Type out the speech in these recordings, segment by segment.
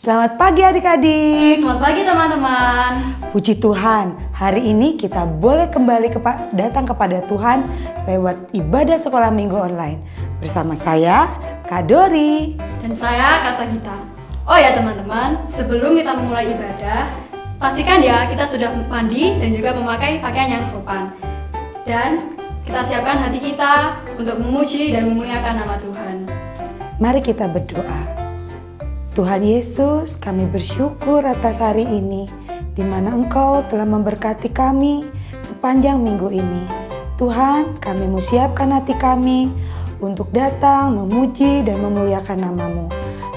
Selamat pagi adik-adik. Selamat pagi teman-teman. Puji Tuhan, hari ini kita boleh kembali datang kepada Tuhan lewat ibadah sekolah minggu online. Bersama saya, Kak Dori. Dan saya, Kak Sagita. Oh ya teman-teman, sebelum kita memulai ibadah, pastikan ya kita sudah mandi dan juga memakai pakaian yang sopan. Dan kita siapkan hati kita untuk memuji dan memuliakan nama Tuhan. Mari kita berdoa. Tuhan Yesus, kami bersyukur atas hari ini, di mana Engkau telah memberkati kami sepanjang minggu ini. Tuhan, kami mau siapkan hati kami untuk datang, memuji dan memuliakan nama-Mu.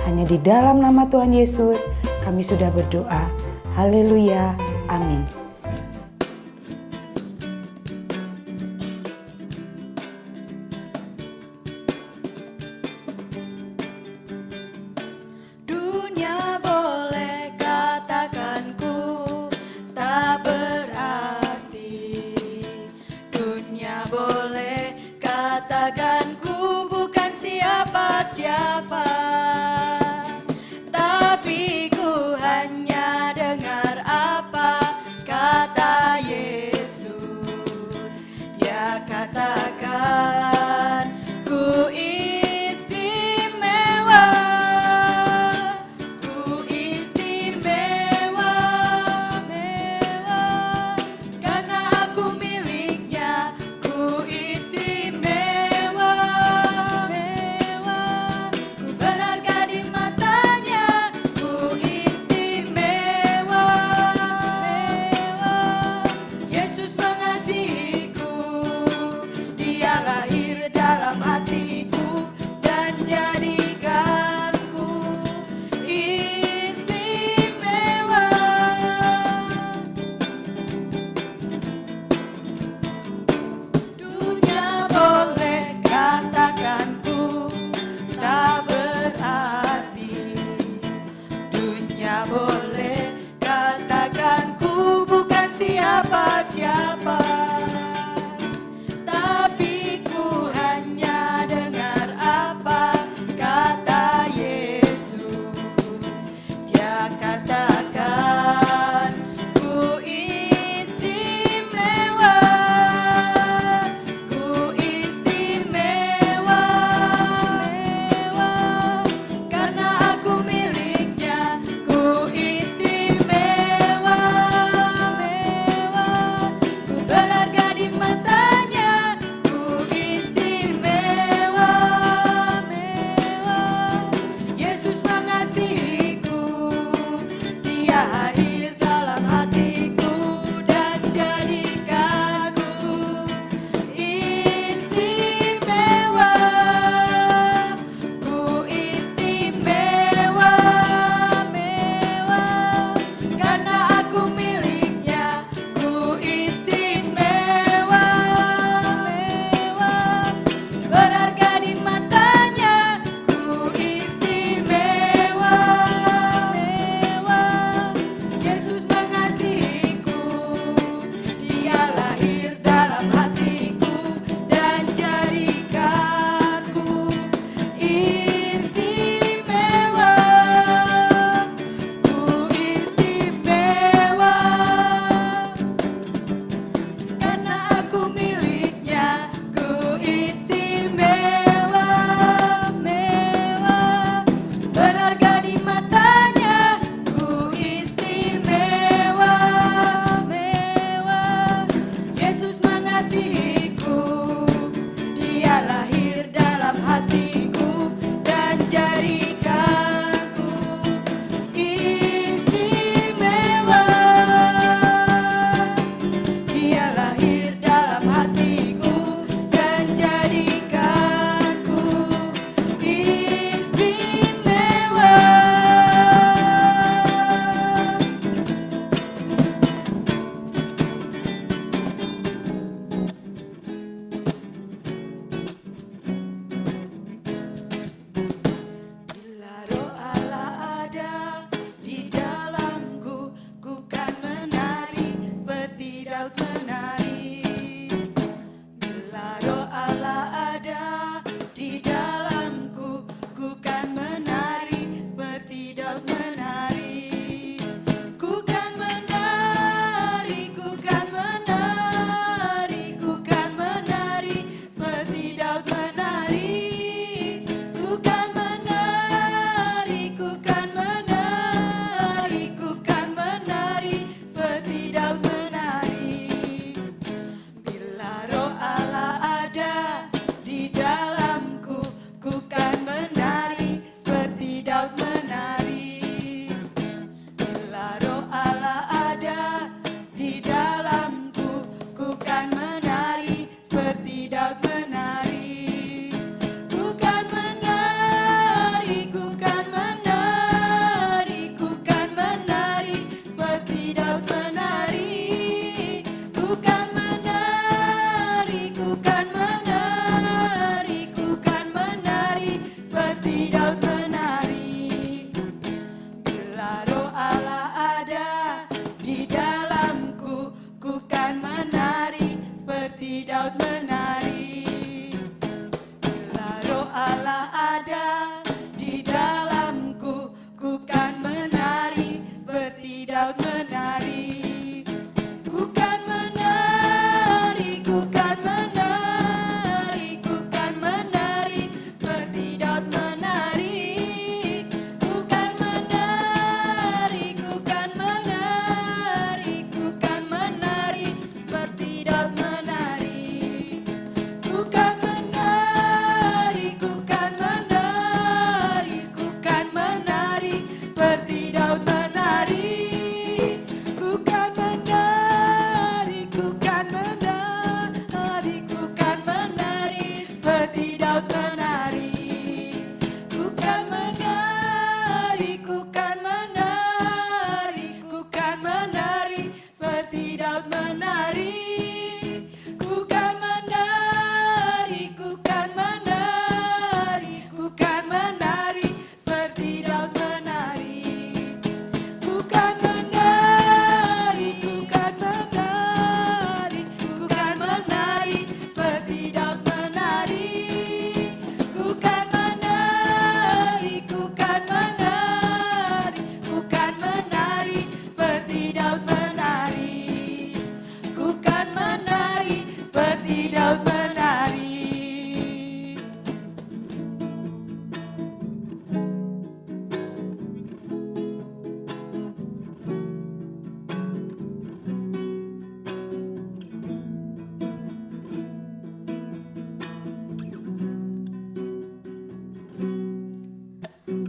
Hanya di dalam nama Tuhan Yesus, kami sudah berdoa. Haleluya, amin. Siapa, tapi ku hanya dengar apa Bila roh Allah ada di dalamku, ku kan menari seperti Daud menari. Bila roh Allah ada di dalamku, ku kan menari seperti Daud menari. Ku kan menari, ku kan menari, ku kan menari seperti Daud menari. Ku kan menari, ku kan menari, ku kan menari seperti Daud menari. Ku kan menari, ku kan menari, ku kan menari seperti Daud menari. Ku kan menari, ku kan menari, ku kan menari seperti Daud menari. Ku kan menari, ku kan menari, ku kan menari seperti Daud menari. Ku kan menari, ku kan menari, ku kan menari seperti Daud menari. Ku kan menari, ku kan menari, ku kan menari seperti Daud menari. Ku kan menari, ku kan menari, ku kan menari seperti Daud menari. Ku kan menari seperti Daud menari.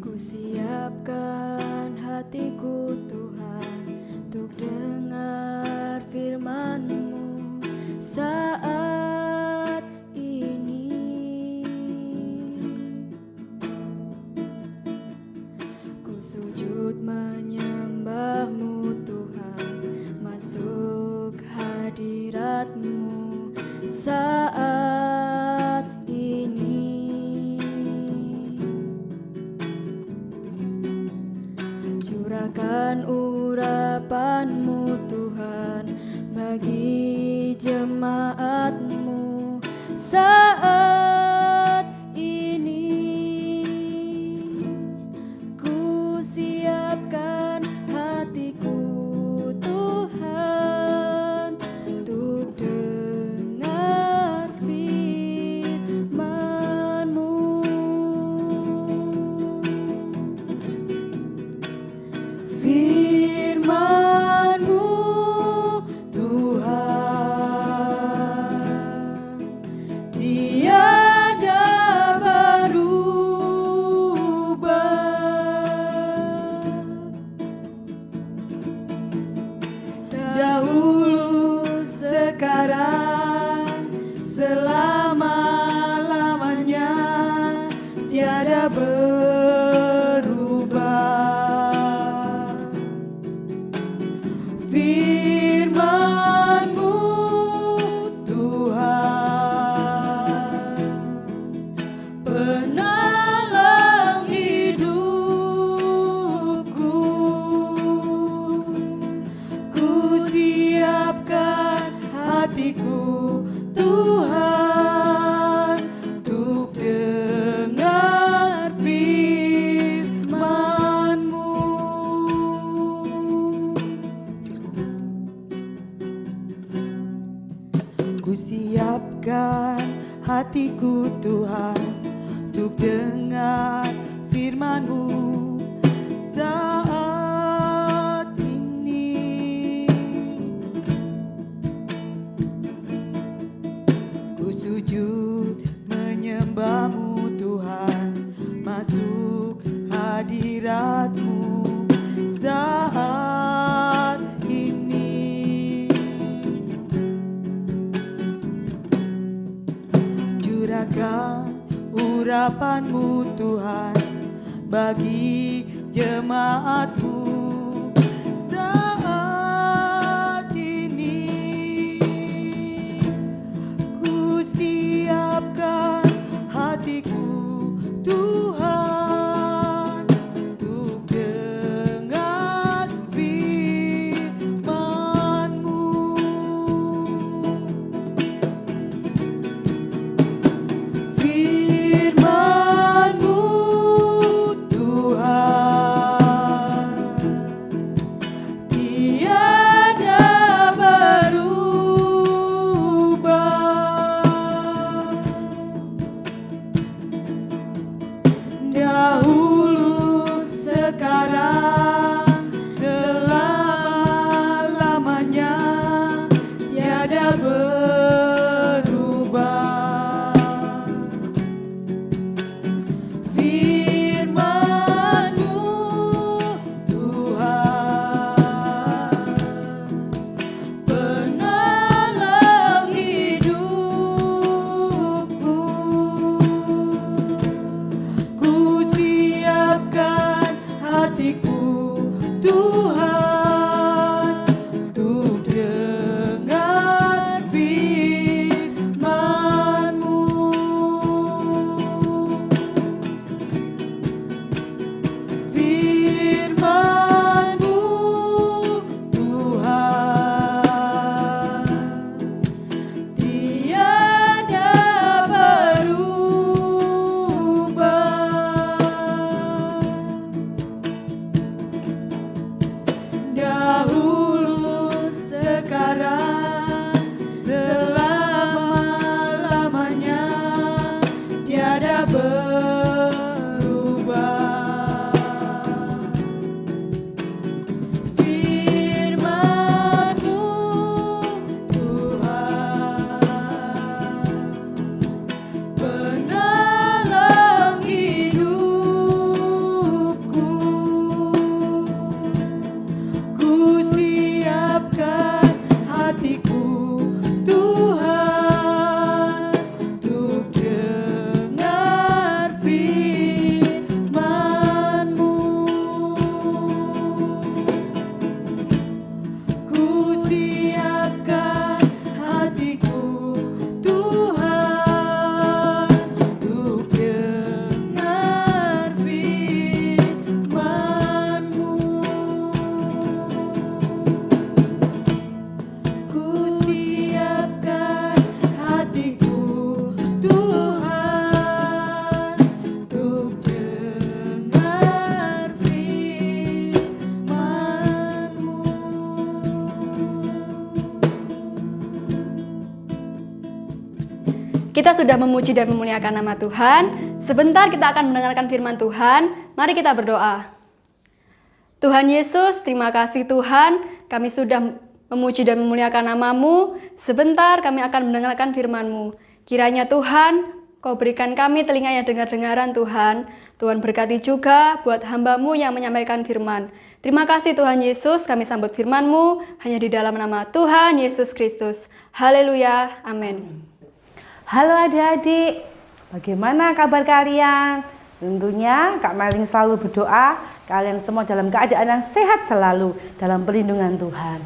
Ku siapkan hatiku Tuhan untuk dengar firman-Mu saat ini. Ku sujud menyembah-Mu Tuhan, masuk hadirat-Mu saat ini. Curahkan urapan-Mu Tuhan bagi jemaat-Mu saat ini. Ku siapkan hatiku Tuhan untuk dengar firman-Mu. Firman-Mu Tuhan tiada berubah. Dahulu, sekarang, selama-lamanya tiada berubah. Firman-Mu Tuhan, penolong hidupku. Ku siapkan hatiku Tuhan untuk dengar firman-Mu. Ku siapkan hatiku Tuhan untuk dengar firman-Mu saat ini. Ku sujud menyembah-Mu Tuhan, masuk hadirat-Mu saat ini. Curahkan urapan-Mu Tuhan bagi jemaat-Mu saat ini. Ku siapkan hatiku Tuhan untuk dengar Tuhan, untuk dengar firman-Mu. Firman-Mu, Tuhan, tiada berubah. Dahulu, sekarang, selama-lamanya, tiada berubah. Firman-Mu, Tuhan, penolong hidupku. Ku siapkan hatiku, Tuhan, untuk dengar firman-Mu. Ku siapkan hatiku, Tuhan, untuk dengar firman-Mu. Ku siapkan hatiku, Tuhan, untuk dengar firman-Mu. Kita sudah memuji dan memuliakan nama Tuhan. Sebentar kita akan mendengarkan firman Tuhan. Mari kita berdoa. Tuhan Yesus, terima kasih Tuhan. Kami sudah memuji dan memuliakan nama-Mu. Sebentar kami akan mendengarkan firman-Mu. Kiranya Tuhan, Kau berikan kami telinga yang dengar-dengaran Tuhan. Tuhan berkati juga buat hamba-Mu yang menyampaikan firman. Terima kasih Tuhan Yesus, kami sambut firman-Mu hanya di dalam nama Tuhan Yesus Kristus. Haleluya, amin. Halo adik-adik, bagaimana kabar kalian? Tentunya Kak Meling selalu berdoa kalian semua dalam keadaan yang sehat selalu dalam perlindungan Tuhan.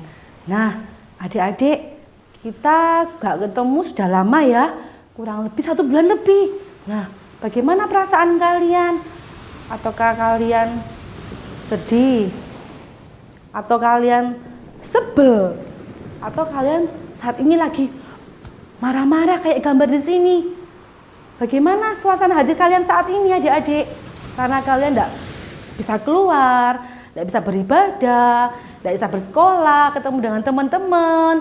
Nah adik-adik, kita gak ketemu sudah lama ya, kurang lebih 1 bulan lebih. Nah bagaimana perasaan kalian? Ataukah kalian sedih? Atau kalian sebel? Atau kalian saat ini lagi marah-marah kayak gambar di sini? Bagaimana suasana hati kalian saat ini adik-adik? Karena kalian tidak bisa keluar, tidak bisa beribadah, tidak bisa bersekolah, ketemu dengan teman-teman.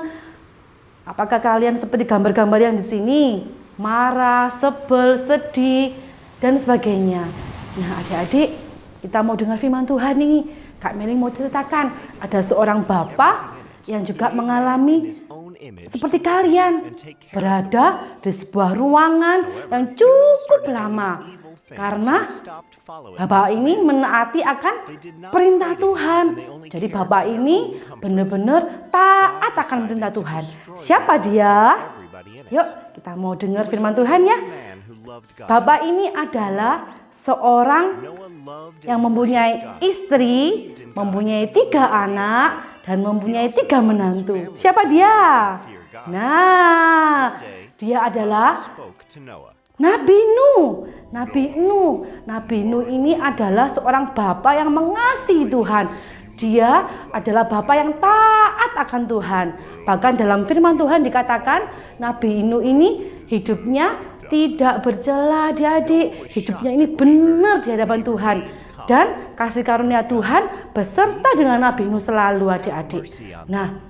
Apakah kalian seperti gambar-gambar yang di sini? Marah, sebel, sedih, dan sebagainya. Nah adik-adik, kita mau dengar firman Tuhan nih. Kak Meling mau ceritakan, ada seorang bapak yang juga mengalami seperti kalian, berada di sebuah ruangan yang cukup lama. Karena bapak ini menaati akan perintah Tuhan. Jadi bapak ini benar-benar taat akan perintah Tuhan. Siapa dia? Yuk kita mau dengar firman Tuhan ya. Bapak ini adalah seorang yang mempunyai istri, mempunyai 3 anak, dan mempunyai 3 menantu. Siapa dia? Nah, dia adalah Nabi Nuh. Nabi Nuh ini adalah seorang bapak yang mengasihi Tuhan. Dia adalah bapak yang taat akan Tuhan. Bahkan dalam firman Tuhan dikatakan Nabi Nuh ini hidupnya tidak bercela adik-adik. Hidupnya ini benar di hadapan Tuhan. Dan kasih karunia Tuhan beserta dengan Nabi Nuh selalu adik-adik. Nah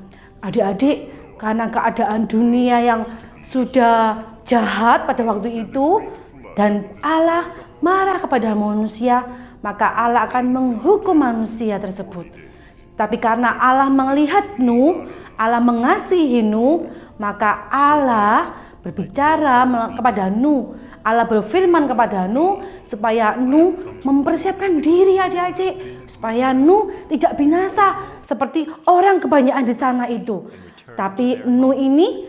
adik-adik, karena keadaan dunia yang sudah jahat pada waktu itu dan Allah marah kepada manusia, maka Allah akan menghukum manusia tersebut. Tapi karena Allah melihat Nuh, Allah mengasihi Nuh, maka Allah berbicara kepada Nuh. Allah berfirman kepada Nuh supaya Nuh mempersiapkan diri adik-adik, supaya Nuh tidak binasa seperti orang kebanyakan di sana itu. Tapi Nuh ini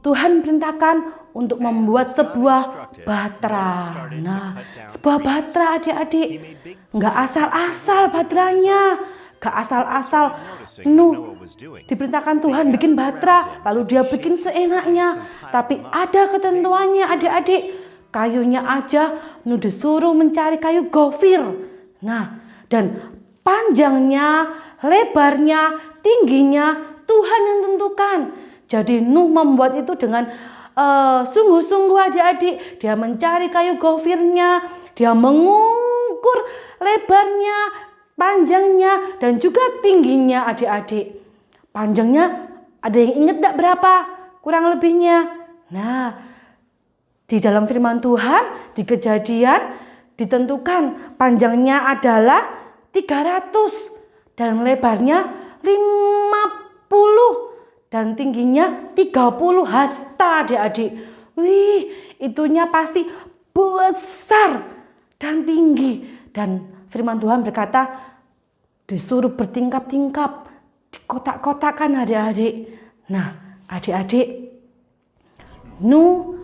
Tuhan perintahkan untuk membuat sebuah batra. Nah, sebuah batra adik-adik, nggak asal-asal batranya, Gak asal-asal. Nuh diperintahkan Tuhan bikin batra, lalu dia bikin seenaknya. Tapi ada ketentuannya adik-adik. Kayunya aja Nuh disuruh mencari kayu gofir. Nah, dan panjangnya, lebarnya, tingginya Tuhan yang tentukan. Jadi Nuh membuat itu dengan sungguh-sungguh adik-adik. Dia mencari kayu gofirnya, dia mengukur lebarnya, panjangnya, dan juga tingginya adik-adik. Panjangnya ada yang ingat enggak berapa kurang lebihnya? Nah, di dalam firman Tuhan di Kejadian ditentukan panjangnya adalah 300 dan lebarnya 50 dan tingginya 30 hasta adik-adik. Wih, itunya pasti besar dan tinggi. Dan firman Tuhan berkata disuruh bertingkap-tingkap, dikotak-kotakan adik-adik. Nah, adik-adik, Nuh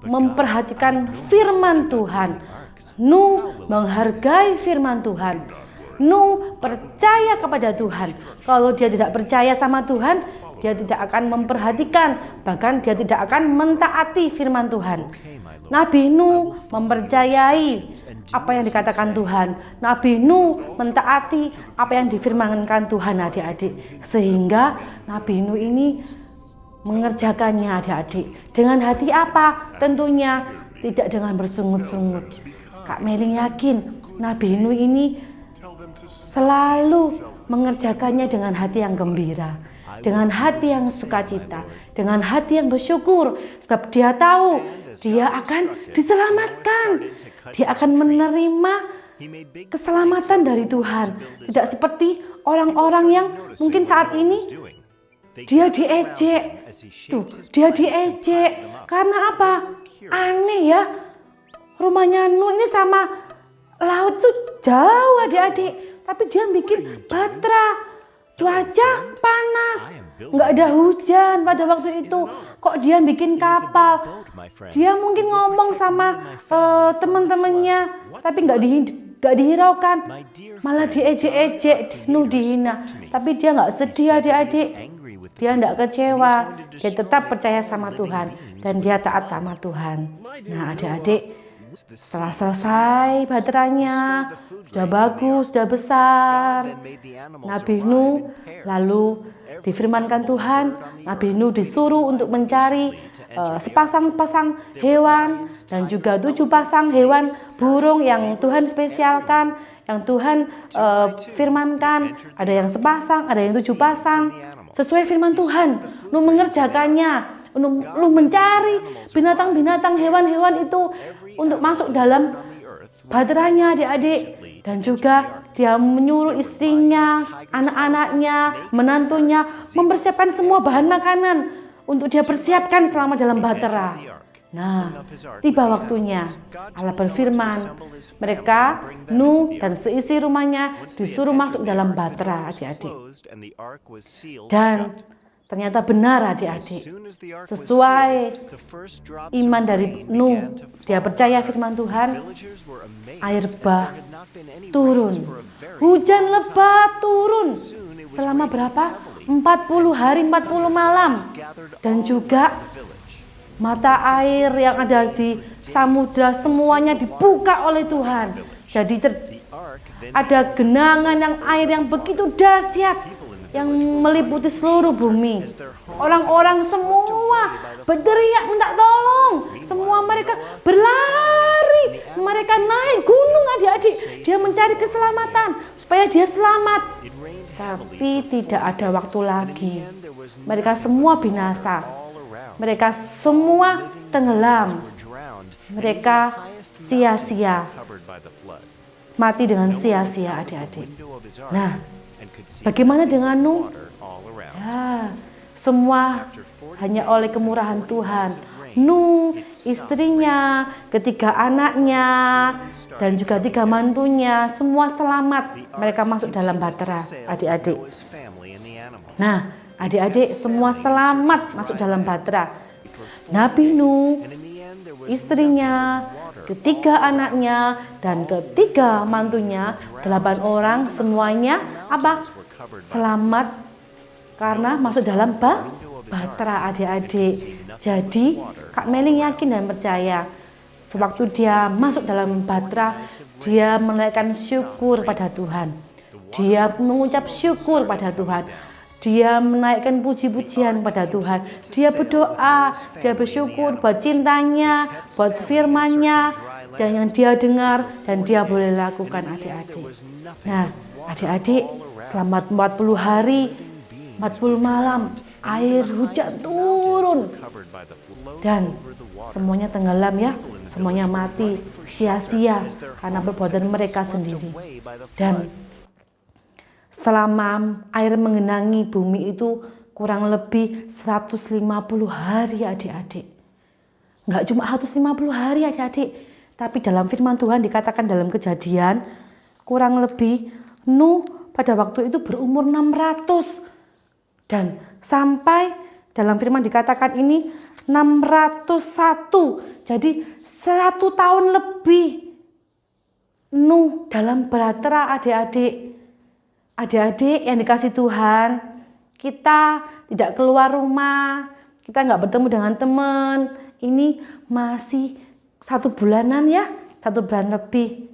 memperhatikan firman Tuhan. Nuh menghargai firman Tuhan. Nuh percaya kepada Tuhan. Kalau dia tidak percaya sama Tuhan, dia tidak akan memperhatikan, bahkan dia tidak akan mentaati firman Tuhan. Nabi Nuh mempercayai apa yang dikatakan Tuhan. Nabi Nuh mentaati apa yang difirmankan Tuhan adik-adik. Sehingga Nabi Nuh ini mengerjakannya adik-adik. Dengan hati apa? Tentunya tidak dengan bersungut-sungut. Kak Meling yakin Nabi Nuh ini selalu mengerjakannya dengan hati yang gembira, dengan hati yang sukacita, dengan hati yang bersyukur. Sebab dia tahu dia akan diselamatkan. Dia akan menerima keselamatan dari Tuhan. Tidak seperti orang-orang yang mungkin saat ini dia diejek. Tuh, dia diejek. Karena apa? Aneh ya. Rumahnya Nuh ini sama laut tuh jauh adik-adik. Tapi dia bikin batra. Cuaca panas. Nggak ada hujan pada waktu itu. Kok dia bikin kapal? Dia mungkin ngomong sama teman-temannya. Tapi nggak dihiraukan. Malah diejek-ejek. Nuh dihina. Tapi dia nggak sedih adik-adik. Dia tidak kecewa, dia tetap percaya sama Tuhan dan dia taat sama Tuhan. Nah adik-adik, setelah selesai baterainya, sudah bagus, sudah besar, Nabi Nuh lalu difirmankan Tuhan, Nabi Nuh disuruh untuk mencari sepasang-pasang hewan dan juga 7 pasang hewan burung yang Tuhan spesialkan, yang Tuhan firmankan. Ada yang sepasang, ada yang 7 pasang. Sesuai firman Tuhan, Nuh mengerjakannya. Nuh mencari binatang-binatang, hewan-hewan itu untuk masuk dalam baterainya adik-adik. Dan juga dia menyuruh istrinya, anak-anaknya, menantunya mempersiapkan semua bahan makanan untuk dia persiapkan selama dalam batera. Nah, tiba waktunya Allah berfirman, mereka, Nuh dan seisi rumahnya disuruh masuk dalam batera adik-adik. Dan ternyata benar adik-adik, sesuai iman dari Nuh, dia percaya firman Tuhan, air bah turun, hujan lebat turun selama berapa? 40 hari 40 malam. Dan juga mata air yang ada di samudra semuanya dibuka oleh Tuhan. Jadi ada genangan yang air yang begitu dahsyat yang meliputi seluruh bumi. Orang-orang semua berteriak minta tolong. Semua mereka berlari. Mereka naik gunung adik-adik. Dia mencari keselamatan supaya dia selamat. Tapi tidak ada waktu lagi. Mereka semua binasa. Mereka semua tenggelam. Mereka sia-sia. Mati dengan sia-sia adik-adik. Nah, bagaimana dengan Nuh? Ya, semua hanya oleh kemurahan Tuhan. Nuh, istrinya, ketiga anaknya, dan juga 3 mantunya, semua selamat. Mereka masuk dalam batera, adik-adik. Nah, adik-adik semua selamat masuk dalam batera. Nabi Nuh, istrinya, ketiga anaknya, dan ketiga mantunya, 8 orang semuanya apa? Selamat karena masuk dalam Batra adik-adik. Jadi Kak Meling yakin dan percaya sewaktu dia masuk dalam Batra, dia menaikkan syukur pada Tuhan. Dia mengucap syukur pada Tuhan. Dia menaikkan puji-pujian pada Tuhan. Dia berdoa, dia bersyukur buat cintanya, buat firman-Nya, dan yang dia dengar dan dia boleh lakukan adik-adik. Nah, adik-adik, selamat 40 hari, 40 malam, air hujan turun. Dan semuanya tenggelam ya, semuanya mati, sia-sia karena perbuatan mereka sendiri. Dan selama air mengenangi bumi itu kurang lebih 150 hari adik-adik. Enggak cuma 150 hari adik-adik, tapi dalam firman Tuhan dikatakan dalam Kejadian kurang lebih Nuh pada waktu itu berumur 600. Dan sampai dalam firman dikatakan ini 601. Jadi 1 tahun lebih Nuh dalam Batra adik-adik. Adik-adik yang dikasih Tuhan, kita tidak keluar rumah, kita nggak bertemu dengan teman. Ini masih 1 bulanan ya, 1 bulan lebih.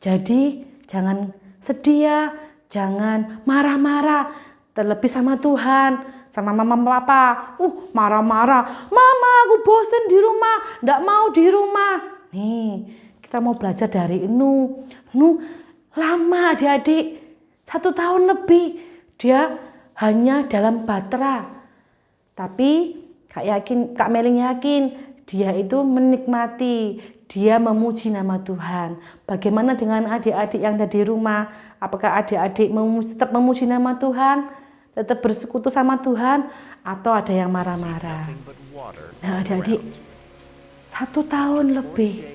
Jadi jangan sedih ya, jangan marah-marah. Terlebih sama Tuhan, sama mama papa. Marah-marah. Mama, aku bosen di rumah, nggak mau di rumah. Nih, kita mau belajar dari Nuh. Nuh lama adik-adik. 1 tahun lebih dia hanya dalam Batra. Tapi Kak Meling yakin dia itu menikmati, dia memuji nama Tuhan. Bagaimana dengan adik-adik yang ada di rumah? Apakah adik-adik tetap memuji nama Tuhan? Tetap bersekutu sama Tuhan? Atau ada yang marah-marah? Nah adik-adik, 1 tahun lebih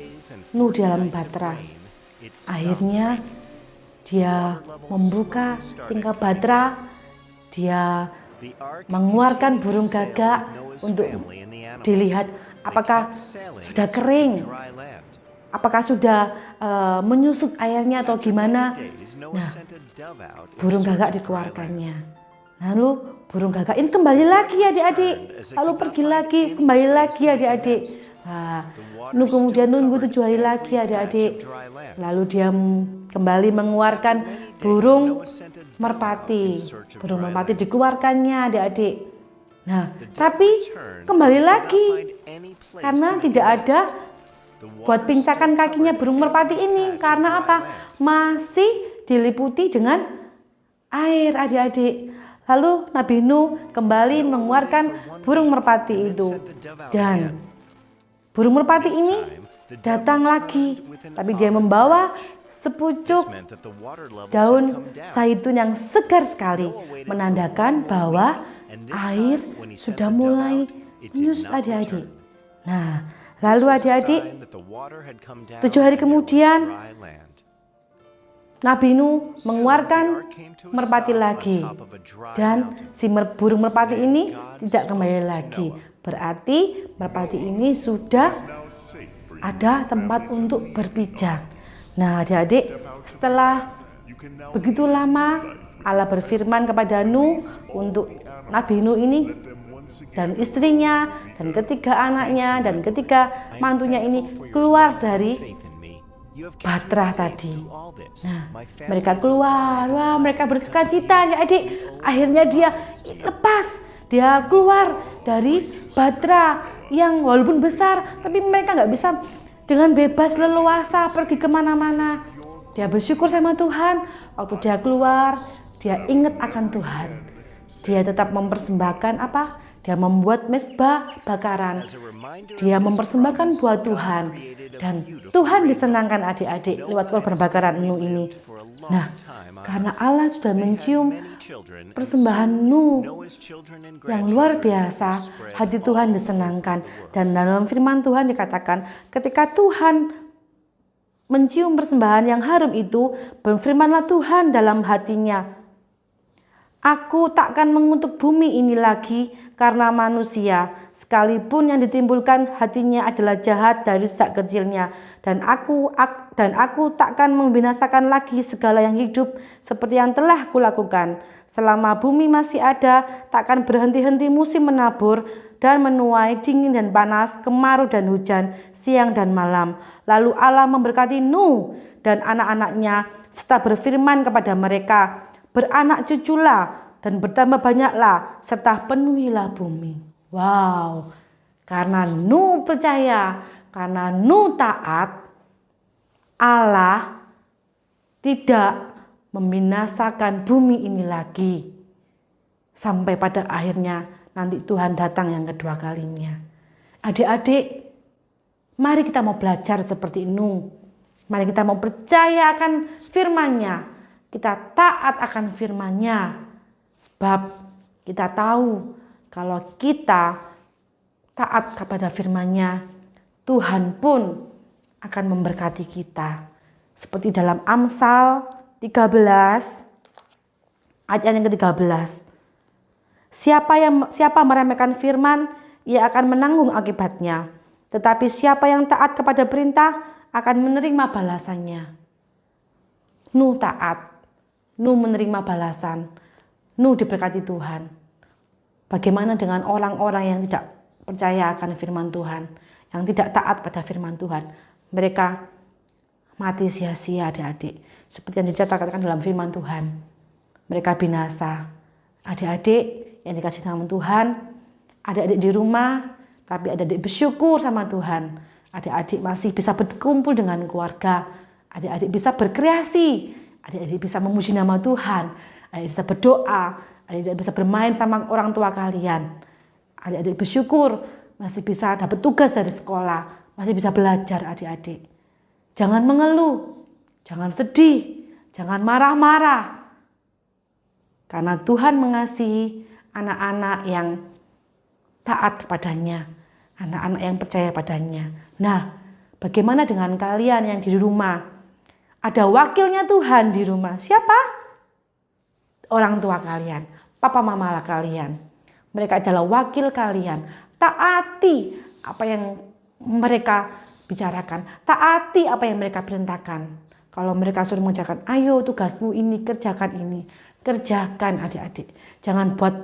Nuh dalam Batra. Akhirnya dia membuka tingkap Batra, dia mengeluarkan burung gagak untuk dilihat apakah sudah kering, apakah sudah menyusut airnya atau gimana. Nah, burung gagak dikeluarkannya. Lalu burung gagak ini kembali lagi adik-adik, lalu pergi lagi, kembali lagi adik-adik. Nah, Nuh kemudian nunggu 7 hari lagi adik-adik. Lalu dia kembali mengeluarkan burung merpati. Burung merpati dikeluarkannya adik-adik. Nah, tapi kembali lagi karena tidak ada buat pincakan kakinya burung merpati ini. Karena apa? Masih diliputi dengan air adik-adik. Lalu Nabi Nuh kembali mengeluarkan burung merpati itu. Dan burung merpati ini datang lagi, tapi dia membawa sepucuk daun zaitun yang segar sekali, menandakan bahwa air sudah mulai menyusut adik-adik. Nah, lalu adik-adik, 7 hari kemudian Nabi Nuh mengeluarkan merpati lagi, dan si burung merpati ini tidak kembali lagi. Berarti merpati ini sudah ada tempat untuk berpijak. Nah adik-adik, setelah begitu lama Allah berfirman kepada Nuh untuk Nabi Nuh ini dan istrinya dan ketiga anaknya dan ketiga mantunya ini keluar dari Batra tadi. Nah, mereka keluar, wah mereka bersukacita adik-adik. Akhirnya dia lepas, dia keluar dari Batra yang walaupun besar, tapi mereka nggak bisa dengan bebas leluasa pergi kemana-mana. Dia bersyukur sama Tuhan, waktu dia keluar, dia ingat akan Tuhan. Dia tetap mempersembahkan apa? Dia membuat mezbah bakaran. Dia mempersembahkan buat Tuhan. Dan Tuhan disenangkan adik-adik lewat korban bakaran Nuh ini. Nah, karena Allah sudah mencium persembahan Nuh yang luar biasa, hati Tuhan disenangkan. Dan dalam firman Tuhan dikatakan, ketika Tuhan mencium persembahan yang harum itu, berfirmanlah Tuhan dalam hatinya, Aku takkan mengutuk bumi ini lagi karena manusia, sekalipun yang ditimbulkan hatinya adalah jahat dari sejak kecilnya. Dan aku takkan membinasakan lagi segala yang hidup seperti yang telah kulakukan. Selama bumi masih ada, takkan berhenti-henti musim menabur dan menuai, dingin dan panas, kemarau dan hujan, siang dan malam. Lalu Allah memberkati Nuh dan anak-anaknya serta berfirman kepada mereka, beranak cuculah dan bertambah banyaklah serta penuhilah bumi. Wow, karena Nuh percaya, karena Nuh taat, Allah tidak membinasakan bumi ini lagi. Sampai pada akhirnya nanti Tuhan datang yang kedua kalinya. Adik-adik, mari kita mau belajar seperti Nuh. Mari kita mau percaya akan firman-Nya. Kita taat akan firman-Nya. Sebab kita tahu kalau kita taat kepada firman-Nya, Tuhan pun akan memberkati kita. Seperti dalam Amsal 13 ayat yang ke-13. Siapa meremehkan firman, ia akan menanggung akibatnya. Tetapi siapa yang taat kepada perintah akan menerima balasannya. Nuh taat, Nuh menerima balasan, Nuh diberkati Tuhan. Bagaimana dengan orang-orang yang tidak percaya akan firman Tuhan, yang tidak taat pada firman Tuhan? Mereka mati sia-sia, adik-adik. Seperti yang dicatatkan dalam firman Tuhan. Mereka binasa. Adik-adik yang dikasih nama Tuhan, adik-adik di rumah, tapi adik-adik bersyukur sama Tuhan. Adik-adik masih bisa berkumpul dengan keluarga. Adik-adik bisa berkreasi. Adik-adik bisa memuji nama Tuhan. Adik-adik bisa berdoa. Adik-adik bisa bermain sama orang tua kalian. Adik-adik bersyukur masih bisa dapat tugas dari sekolah. Masih bisa belajar adik-adik. Jangan mengeluh. Jangan sedih. Jangan marah-marah. Karena Tuhan mengasihi anak-anak yang taat kepadanya. Anak-anak yang percaya padanya. Nah, bagaimana dengan kalian yang di rumah? Ada wakilnya Tuhan di rumah. Siapa? Orang tua kalian, papa mama kalian. Mereka adalah wakil kalian. Taati apa yang mereka bicarakan. Taati apa yang mereka perintahkan. Kalau mereka suruh mengerjakan, ayo tugasmu ini, kerjakan ini. Kerjakan adik-adik. Jangan buat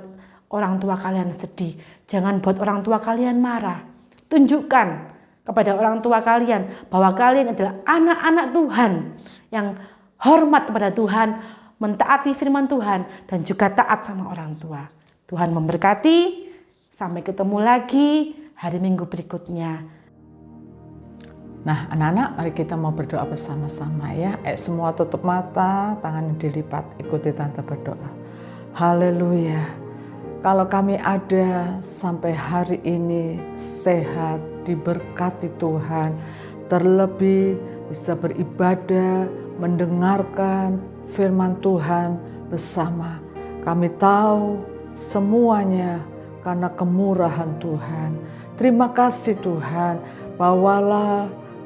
orang tua kalian sedih. Jangan buat orang tua kalian marah. Tunjukkan kepada orang tua kalian bahwa kalian adalah anak-anak Tuhan yang hormat kepada Tuhan, mentaati firman Tuhan, dan juga taat sama orang tua. Tuhan memberkati. Sampai ketemu lagi hari Minggu berikutnya. Nah, anak-anak, mari kita mau berdoa bersama-sama ya. Semua tutup mata, tangan dilipat, ikuti tante berdoa. Haleluya. Kalau kami ada sampai hari ini sehat, diberkati Tuhan, terlebih bisa beribadah, mendengarkan firman Tuhan bersama. Kami tahu semuanya karena kemurahan Tuhan. Terima kasih Tuhan, bawalah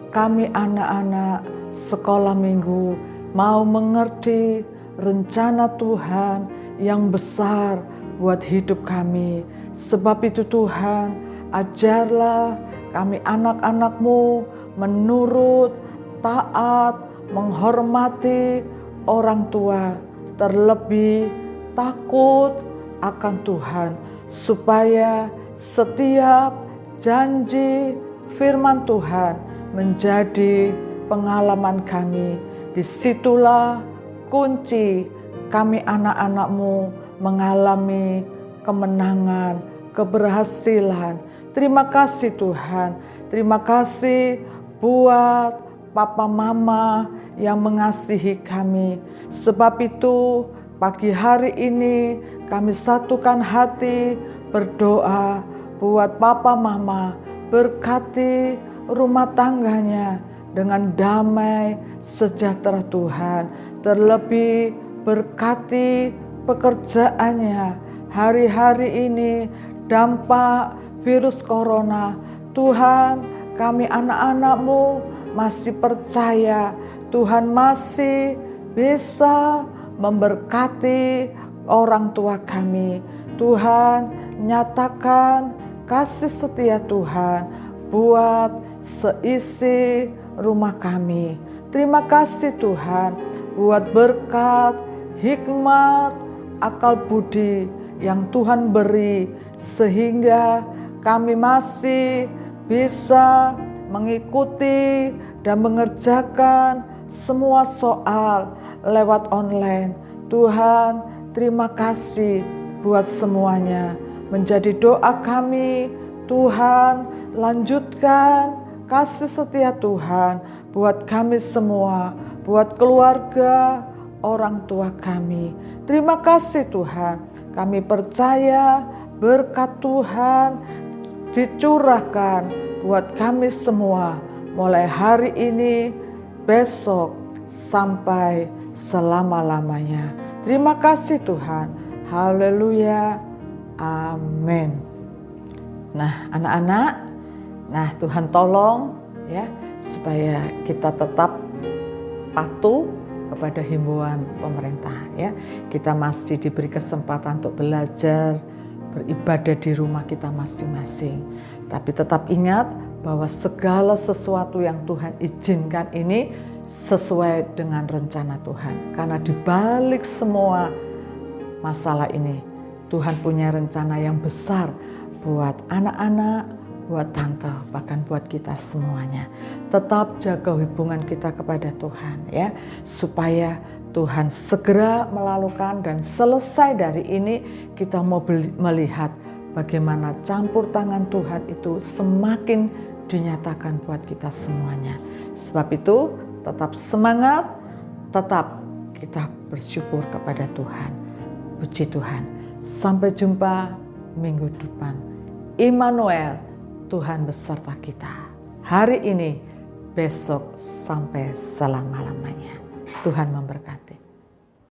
kami anak-anak sekolah minggu mau mengerti rencana Tuhan yang besar buat hidup kami. Sebab itu Tuhan, ajarlah kami anak-anak-Mu menurut, taat, menghormati orang tua, terlebih takut akan Tuhan, supaya setiap janji firman Tuhan menjadi pengalaman kami. Disitulah kunci kami anak-anak-Mu mengalami kemenangan, keberhasilan. Terima kasih Tuhan. Terima kasih buat papa mama yang mengasihi kami. Sebab itu pagi hari ini kami satukan hati berdoa buat papa mama. Berkati rumah tangganya dengan damai sejahtera Tuhan. Terlebih berkati pekerjaannya. Hari-hari ini dampak virus corona. Tuhan, kami anak-anak-Mu masih percaya Tuhan masih bisa memberkati orang tua kami. Tuhan, nyatakan kasih setia Tuhan buat seisi rumah kami. Terima kasih Tuhan buat berkat, hikmat, akal budi yang Tuhan beri sehingga kami masih bisa mengikuti dan mengerjakan semua soal lewat online. Tuhan, terima kasih buat semuanya. Menjadi doa kami, Tuhan, lanjutkan kasih setia Tuhan buat kami semua, buat keluarga, orang tua kami. Terima kasih Tuhan, kami percaya berkat Tuhan dicurahkan buat kami semua mulai hari ini, besok, sampai selama-lamanya. Terima kasih Tuhan. Haleluya. Amin. Nah, anak-anak, Tuhan tolong ya supaya kita tetap patuh kepada himbauan pemerintah ya. Kita masih diberi kesempatan untuk belajar, beribadah di rumah kita masing-masing. Tapi tetap ingat bahwa segala sesuatu yang Tuhan izinkan ini sesuai dengan rencana Tuhan. Karena di balik semua masalah ini, Tuhan punya rencana yang besar buat anak-anak, buat tante, bahkan buat kita semuanya. Tetap jaga hubungan kita kepada Tuhan ya, supaya Tuhan segera melalukan dan selesai dari ini kita mau melihat bagaimana campur tangan Tuhan itu semakin dinyatakan buat kita semuanya. Sebab itu tetap semangat, tetap kita bersyukur kepada Tuhan. Puji Tuhan. Sampai jumpa minggu depan. Immanuel, Tuhan beserta kita. Hari ini, besok, sampai selama-lamanya. Tuhan memberkati.